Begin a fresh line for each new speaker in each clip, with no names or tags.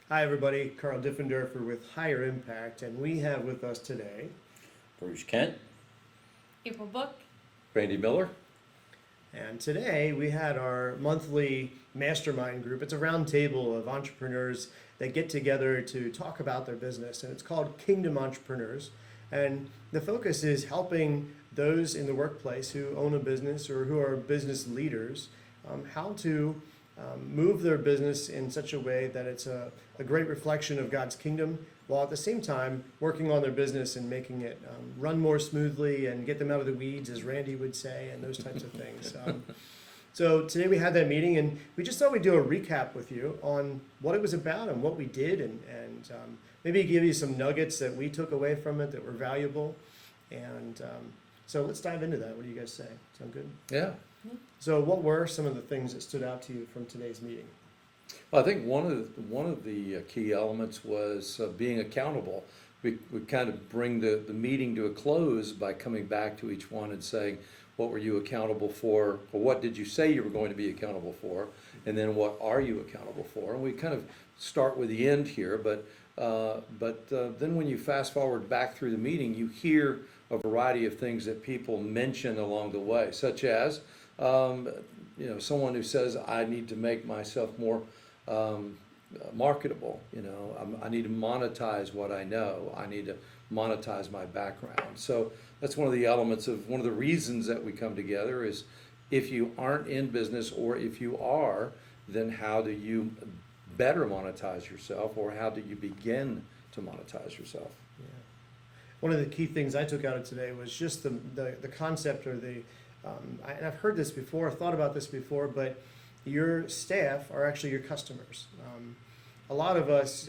Hi everybody, Karl Diffenderfer with Higher Impact, and we have with us today,
Bruce Kent.
April Book.
Randy Miller.
and today we had our monthly mastermind group. It's a round table of entrepreneurs that get together to talk about their business, and it's called Kingdom Entrepreneurs. And the focus is helping those in the workplace who own a business or who are business leaders how to move their business in such a way that it's a great reflection of God's kingdom, while at the same time working on their business and making it run more smoothly and get them out of the weeds, as Randy would say, and those types of things. So today we had that meeting, and we just thought we'd do a recap with you on what it was about and what we did, and maybe give you some nuggets that we took away from it that were valuable. And so let's dive into that. What do you guys say? Sound good?
Yeah.
So what were some of the things that stood out to you from today's meeting?
Well, I think one of the key elements was being accountable. We kind of bring the meeting to a close by coming back to each one and saying, what were you accountable for? Or what did you say you were going to be accountable for? And then what are you accountable for? And we kind of start with the end here, but then when you fast forward back through the meeting, you hear a variety of things that people mention along the way, such as someone who says, I need to make myself more marketable. I need to monetize what I know. I need to monetize my background. So that's one of the elements of one of the reasons that we come together is if you aren't in business, or if you are, then how do you better monetize yourself, or how do you begin to monetize yourself?
Yeah. One of the key things I took out of today was just the concept, or and I've heard this before, thought about this before, but your staff are actually your customers. A lot of us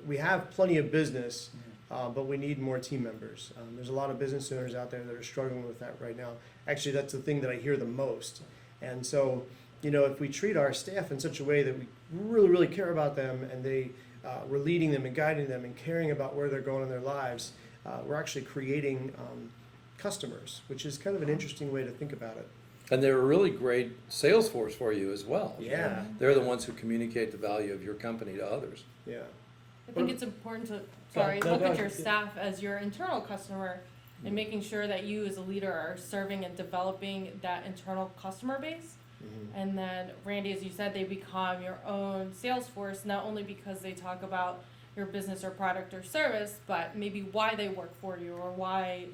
we have plenty of business, but we need more team members. There's a lot of business owners out there that are struggling with that right now. Actually, that's the thing that I hear the most. And so, if we treat our staff in such a way that we really, really care about them, and we're leading them and guiding them and caring about where they're going in their lives, we're actually creating customers, which is kind of an interesting way to think about it.
And they're a really great sales force for you as well.
Yeah.
They're the ones who communicate the value of your company to others.
Yeah.
I think it's important to
Go
look
ahead.
at your staff as your internal customer and making sure that you as a leader are serving and developing that internal customer base.
Mm-hmm.
And then, Randy, as you said, they become your own sales force, not only because they talk about your business or product or service, but maybe why they work for you, or why,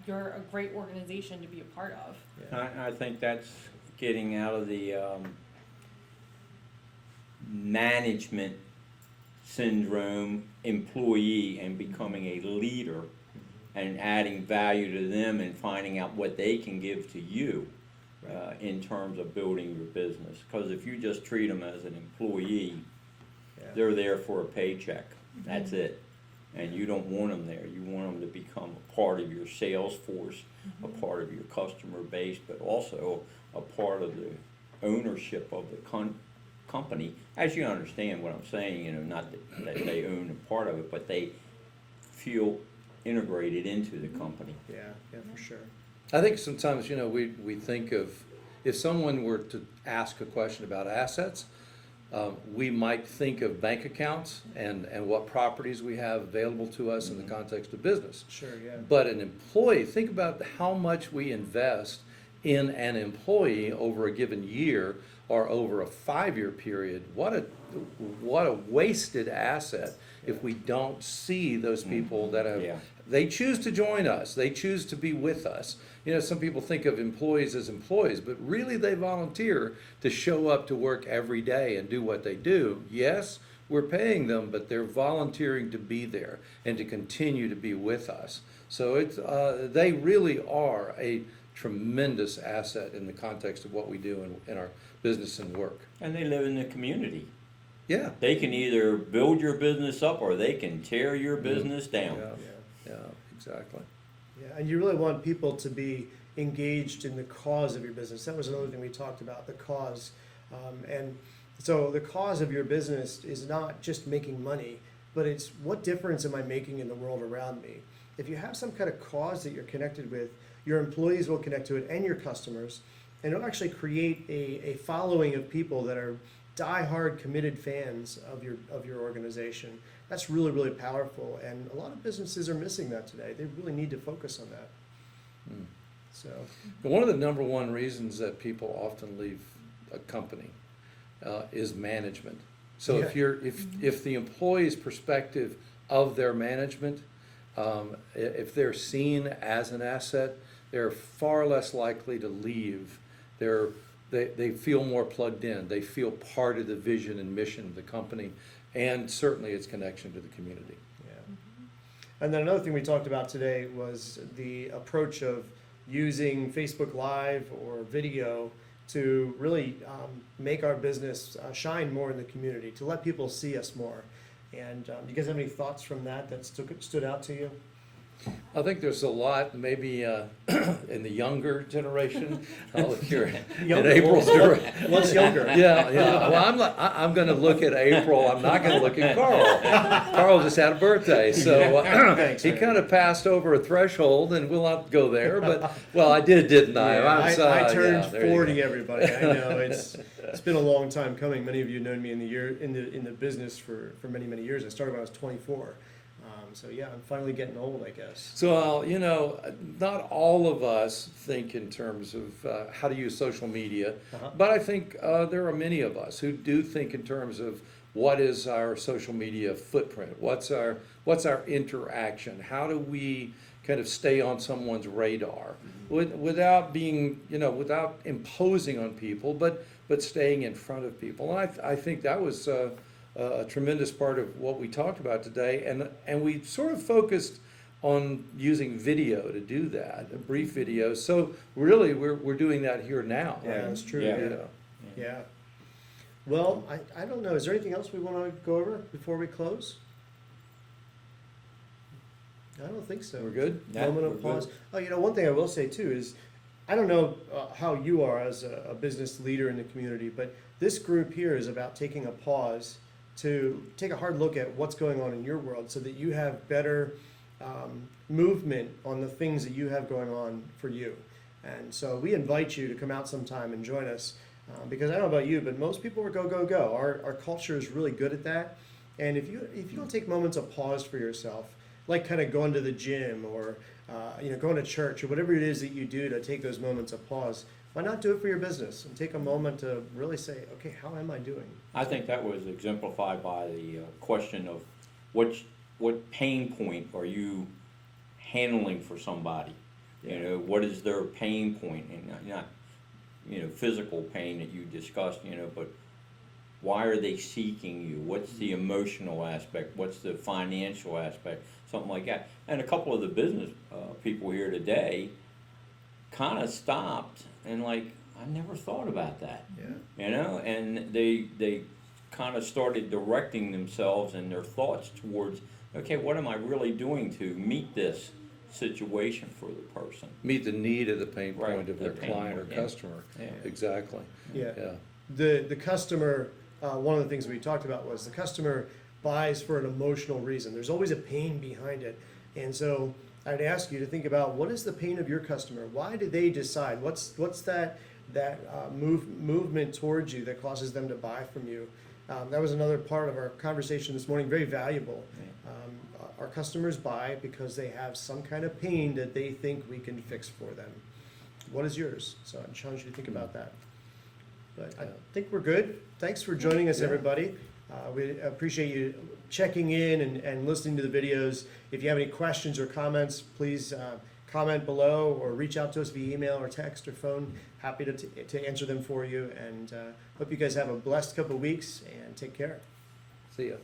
you're a great organization to be a part of.
Yeah.
I think that's getting out of the management syndrome employee and becoming a leader and adding value to them and finding out what they can give to you in terms of building your business. Because if you just treat them as an employee, they're there for a paycheck. That's it. And you don't want them there. You want them to become a part of your sales force, a part of your customer base, but also a part of the ownership of the company. As you understand what I'm saying, not that they own a part of it, but they feel integrated into the company.
Yeah, for sure.
I think sometimes, we think of, if someone were to ask a question about assets, we might think of bank accounts and what properties we have available to us in the context of business.
Sure, yeah.
But an employee, think about how much we invest in an employee over a given year or over a 5-year period. What a wasted asset if we don't see those people that have, they choose to join us, they choose to be with us. Some people think of employees as employees, but really they volunteer to show up to work every day and do what they do. Yes, we're paying them, but they're volunteering to be there and to continue to be with us. So they really are a tremendous asset in the context of what we do in our business and work.
And they live in the community.
Yeah.
They can either build your business up or they can tear your business down.
Yeah, exactly.
Yeah, and you really want people to be engaged in the cause of your business. That was another thing we talked about, the cause. And so the cause of your business is not just making money, but it's what difference am I making in the world around me? If you have some kind of cause that you're connected with, your employees will connect to it, and your customers, and it'll actually create a following of people that are die-hard committed fans of your organization. That's really, really powerful, and a lot of businesses are missing that today. They really need to focus on that.
Mm.
So,
But one of the number one reasons that people often leave a company is management. So if the employee's perspective of their management, if they're seen as an asset, they're far less likely to leave. They feel more plugged in. They feel part of the vision and mission of the company, and certainly its connection to the community.
yeah. And then another thing we talked about today was the approach of using Facebook Live or video to really make our business shine more in the community, to let people see us more. And do you guys have any thoughts from that stood out to you?
I think there's a lot, maybe in the younger generation. I'll look here in April's direction.
What's younger?
Yeah. Well, I'm going to look at April. I'm not going to look at Carl. Carl just had a birthday, so
Thanks,
he
man.
kind of passed over a threshold, and we'll not go there. But well, I did, didn't I?
Yeah, I turned
there you
40.
go.
Everybody, I know it's been a long time coming. Many of you know me in the business for many years. I started when I was 24. So yeah, I'm finally getting old, I guess.
So, not all of us think in terms of how to use social media, but I think there are many of us who do think in terms of what is our social media footprint, what's our interaction, how do we kind of stay on someone's radar without being, without imposing on people, but staying in front of people. And I think that was a tremendous part of what we talked about today, and we sort of focused on using video to do that, a brief video. So really, we're doing that here now.
Yeah, that's true.
Yeah.
Yeah. Well, I don't know. Is there anything else we want to go over before we close? I don't think so.
We're good?
Yeah,
Moment of
we're
pause.
good.
Oh, one thing I will say too is, I don't know how you are as a business leader in the community, but this group here is about taking a pause to take a hard look at what's going on in your world so that you have better movement on the things that you have going on for you. And so we invite you to come out sometime and join us because I don't know about you, but most people are go, go, go. Our culture is really good at that. And if you don't take moments of pause for yourself, like kind of going to the gym or going to church or whatever it is that you do to take those moments of pause, why not do it for your business and take a moment to really say, okay, how am I doing?
I think that was exemplified by the question of what pain point are you handling for somebody? What is their pain point? And not physical pain that you discussed, but why are they seeking you? What's the emotional aspect? What's the financial aspect? Something like that. And a couple of the business people here today kind of stopped and I never thought about that.
Yeah.
And they kind of started directing themselves and their thoughts towards, okay, what am I really doing to meet this situation for the person?
Meet the need of the pain point
Right,
of their
the pain
client or
point, yeah.
customer.
Yeah.
Exactly.
Yeah.
Yeah.
The customer, one of the things we talked about was the customer buys for an emotional reason. There's always a pain behind it. And so I'd ask you to think about, what is the pain of your customer? Why do they decide? What's that movement towards you that causes them to buy from you? That was another part of our conversation this morning, very valuable. Our customers buy because they have some kind of pain that they think we can fix for them. What is yours? So I challenge you to think about that. But I think we're good. Thanks for joining us, everybody. We appreciate you checking in and listening to the videos. If you have any questions or comments, please comment below or reach out to us via email or text or phone. Happy to answer them for you. And hope you guys have a blessed couple of weeks and take care.
See ya.